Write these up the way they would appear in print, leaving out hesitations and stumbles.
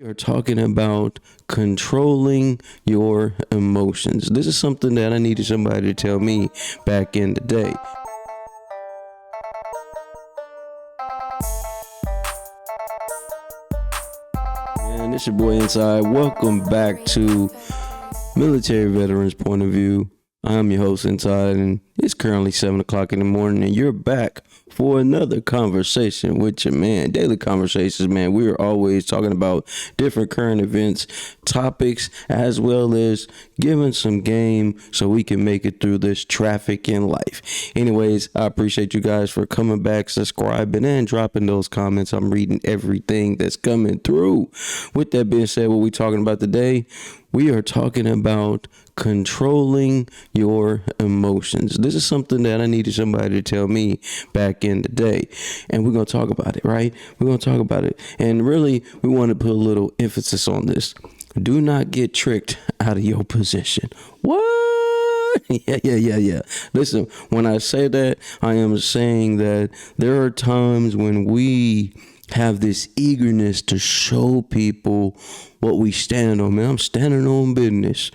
We are talking about controlling your emotions. This is something that I needed somebody to tell me back in the day. And this your boy Inside. Welcome back to Military Veterans Point of View. I'm your host Inside, and it's currently 7 o'clock in the morning, and you're back for another conversation with your man. Daily conversations, man. We are always talking about different current events, topics, as well as giving some game so we can make it through this traffic in life. Anyways, I appreciate you guys for coming back, subscribing, and dropping those comments. I'm reading everything that's coming through. With that being said, what we talking about today? We are talking about controlling your emotions. This is something that I needed somebody to tell me back in the day. And we're going to talk about it, right? We're going to talk about it. And really, we want to put a little emphasis on this. Do not get tricked out of your position. What? Yeah. Listen, when I say that, I am saying that there are times when we have this eagerness to show people what we stand on. Man, I'm standing on business.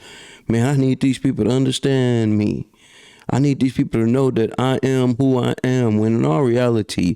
Man, I need these people to understand me. I need these people to know that I am who I am, when in all reality,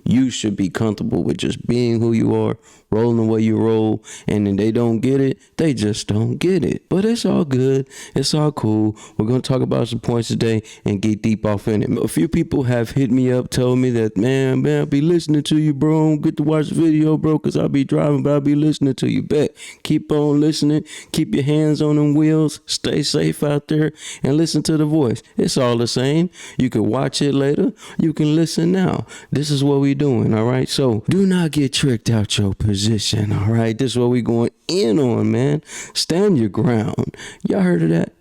you should be comfortable with just being who you are, rolling the way you roll, and then they don't get it, they just don't get it. But it's all good. It's all cool. We're going to talk about some points today and get deep off in it. A few people have hit me up, told me that, man, I'll be listening to you, bro. I don't get to watch the video, bro, because I'll be driving, but I'll be listening to you. Bet. Keep on listening. Keep your hands on them wheels. Stay safe out there and listen to the voice. It's all the same. You can watch it later. You can listen now. This is what we're doing, all right? So do not get tricked out your position, all right? This is what we're going in on, man. Stand your ground. Y'all heard of that?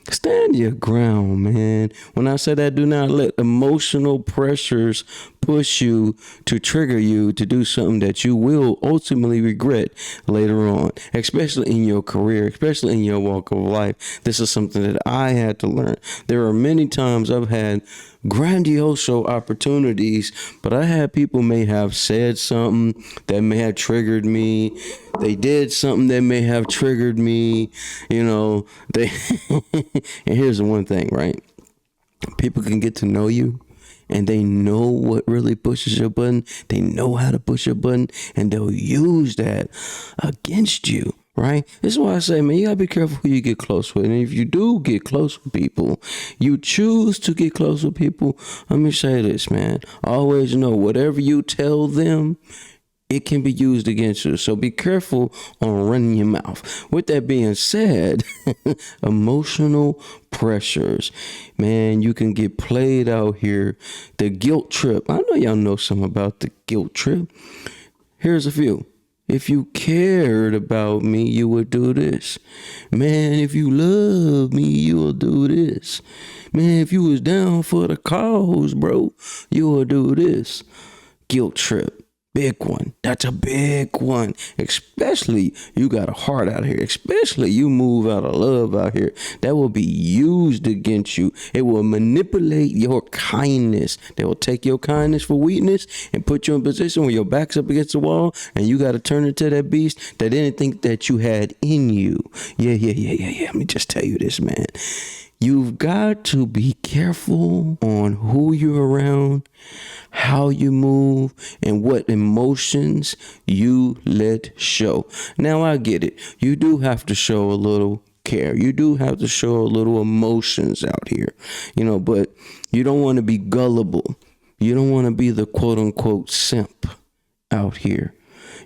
Stand your ground, man. When I say that, do not let emotional pressures push you to trigger you to do something that you will ultimately regret later on, especially in your career, especially in your walk of life. This is something that I had to learn. There are many times I've had grandiose opportunities, but I had people may have said something that may have triggered me. They did something that may have triggered me, they and here's the one thing, right? People can get to know you and they know what really pushes your button. They know how to push your button, and they'll use that against you. Right? This is why I say, man, you gotta be careful who you get close with. And if you do get close with people, you choose to get close with people, let me say this, man. Always know whatever you tell them, it can be used against you. So be careful on running your mouth. With that being said, emotional pressures, man, you can get played out here. The guilt trip. I know y'all know something about the guilt trip. Here's a few. If you cared about me, you would do this. Man, if you love me, you will do this. Man, if you was down for the cause, bro, you will do this. Guilt trip. Big one. That's a big one. Especially you got a heart out here. Especially you move out of love out here. That will be used against you. It will manipulate your kindness. They will take your kindness for weakness and put you in a position where your back's up against the wall and you got to turn into that beast that didn't think that you had in you. Yeah. Let me just tell you this, man. You've got to be careful on who you're around, how you move, and what emotions you let show. Now, I get it. You do have to show a little care. You do have to show a little emotions out here, but you don't want to be gullible. You don't want to be the quote unquote simp out here.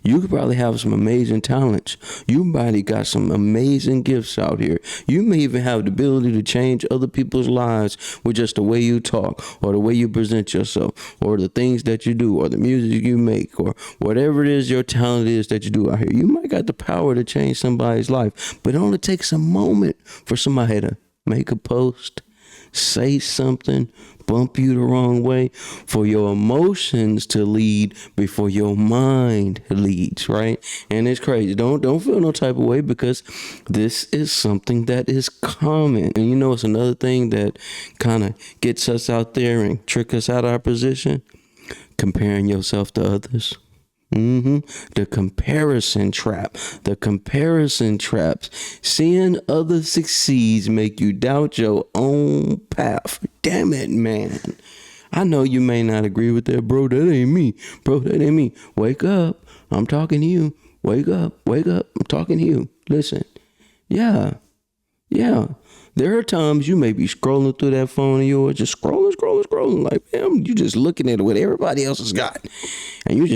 You could probably have some amazing talents. You probably got some amazing gifts out here. You may even have the ability to change other people's lives with just the way you talk, or the way you present yourself, or the things that you do, or the music you make, or whatever it is your talent is that you do out here. You might got the power to change somebody's life, but it only takes a moment for somebody to make a post, say something, bump you the wrong way, for your emotions to lead before your mind leads, right? And it's crazy. Don't feel no type of way, because this is something that is common. And it's another thing that kind of gets us out there and trick us out of our position: comparing yourself to others. The comparison trap. The comparison traps. Seeing others succeed make you doubt your own path. Damn it, man. I know you may not agree with that, bro. That ain't me. Bro, that ain't me. Wake up. I'm talking to you. Wake up. Wake up. I'm talking to you. Listen. Yeah. There are times you may be scrolling through that phone of yours, just scrolling. Like, man, you just looking at what everybody else has got. And you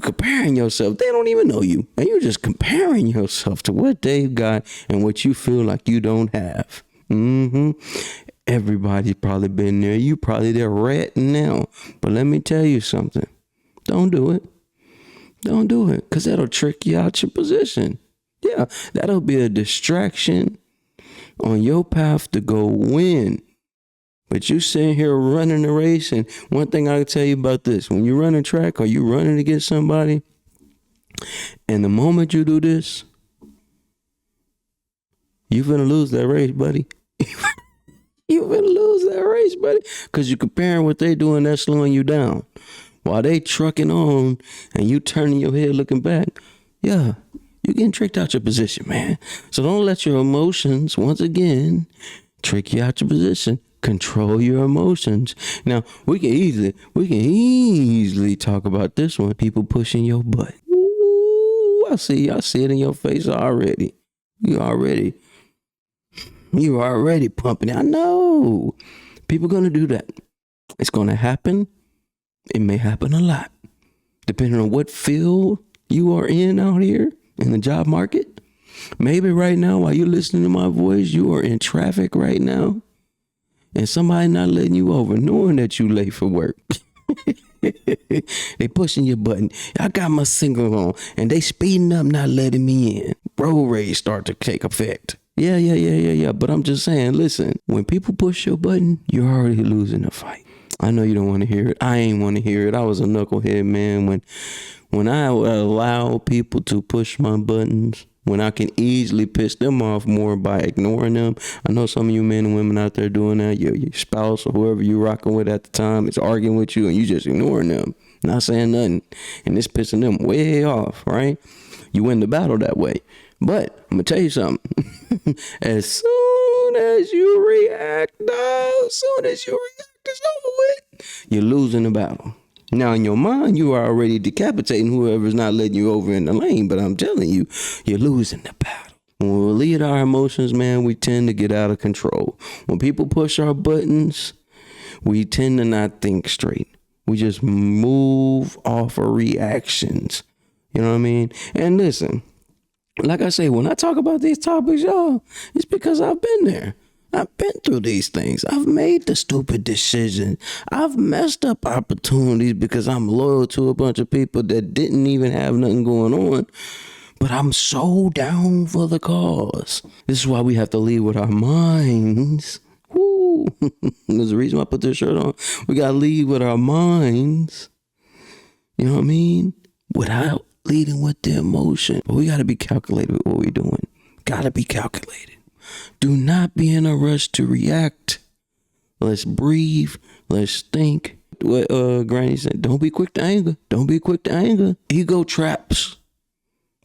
comparing yourself. They don't even know you. And you're just comparing yourself to what they've got and what you feel like you don't have. Everybody's probably been there. You probably there right now. But let me tell you something. Don't do it. Don't do it. Because that'll trick you out your position. Yeah, that'll be a distraction on your path to go win. But you sitting here running the race, and one thing I can tell you about this, when you run a track or you running against somebody, and the moment you do this, you're going to lose that race, buddy. You're going to lose that race, buddy, because you're comparing what they doing, that's slowing you down. While they trucking on and you turning your head looking back, yeah, you're getting tricked out your position, man. So don't let your emotions, once again, trick you out your position. Control your emotions. Now, we can easily talk about this one. People pushing your butt. Ooh, I see it in your face already. You already pumping it. I know. People gonna do that. It's gonna happen. It may happen a lot. Depending on what field you are in out here in the job market. Maybe right now, while you're listening to my voice, you are in traffic right now. And somebody not letting you over, knowing that you late for work. They pushing your button. I got my signal on, and they speeding up, not letting me in. Road rage start to take effect. Yeah. But I'm just saying, listen, when people push your button, you're already losing the fight. I know you don't want to hear it. I ain't want to hear it. I was a knucklehead, man. When I allow people to push my buttons, when I can easily piss them off more by ignoring them. I know some of you men and women out there doing that. Your spouse or whoever you rocking with at the time is arguing with you and you just ignoring them, not saying nothing. And it's pissing them way off, right? You win the battle that way. But I'm going to tell you something. As soon as you react, it's over with. You're losing the battle. Now, in your mind, you are already decapitating whoever's not letting you over in the lane. But I'm telling you, you're losing the battle. When we lead our emotions, man, we tend to get out of control. When people push our buttons, we tend to not think straight. We just move off of reactions. You know what I mean? And listen, like I say, when I talk about these topics, y'all, it's because I've been there. I've been through these things. I've made the stupid decision. I've messed up opportunities because I'm loyal to a bunch of people that didn't even have nothing going on. But I'm so down for the cause. This is why we have to lead with our minds. Woo. There's a reason why I put this shirt on. We got to lead with our minds. You know what I mean? Without leading with the emotion. But we got to be calculated with what we're doing. Got to be calculated. Do not be in a rush to react. Let's breathe. Let's think. What Granny said, don't be quick to anger. Don't be quick to anger. Ego traps.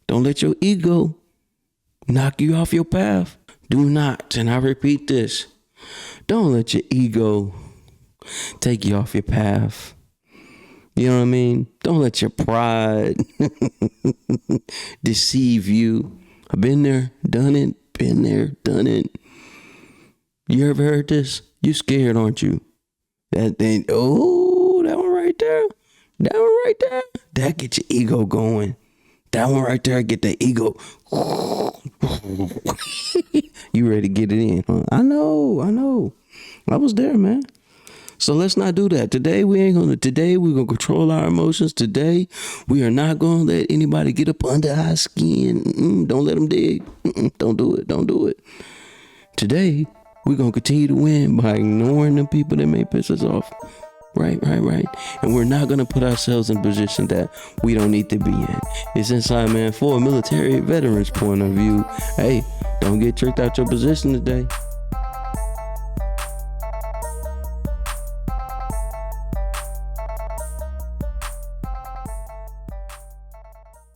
Don't let your ego knock you off your path. Do not, and I repeat this, don't let your ego take you off your path. You know what I mean? Don't let your pride deceive you. I've been there, done it. Been there, done it. You ever heard this? You scared, aren't you? That thing, that one right there. That get your ego going. That one right there, get the ego. You ready to get it in, huh? I know. I was there, man. So let's not do that. Today we're gonna control our emotions. Today we are not gonna let anybody get up under our skin. Don't let them dig. Don't do it. Today we're gonna continue to win by ignoring the people that may piss us off. Right. And we're not gonna put ourselves in a position that we don't need to be in. It's Inside Man for a military veterans point of view. Hey, don't get tricked out your position today.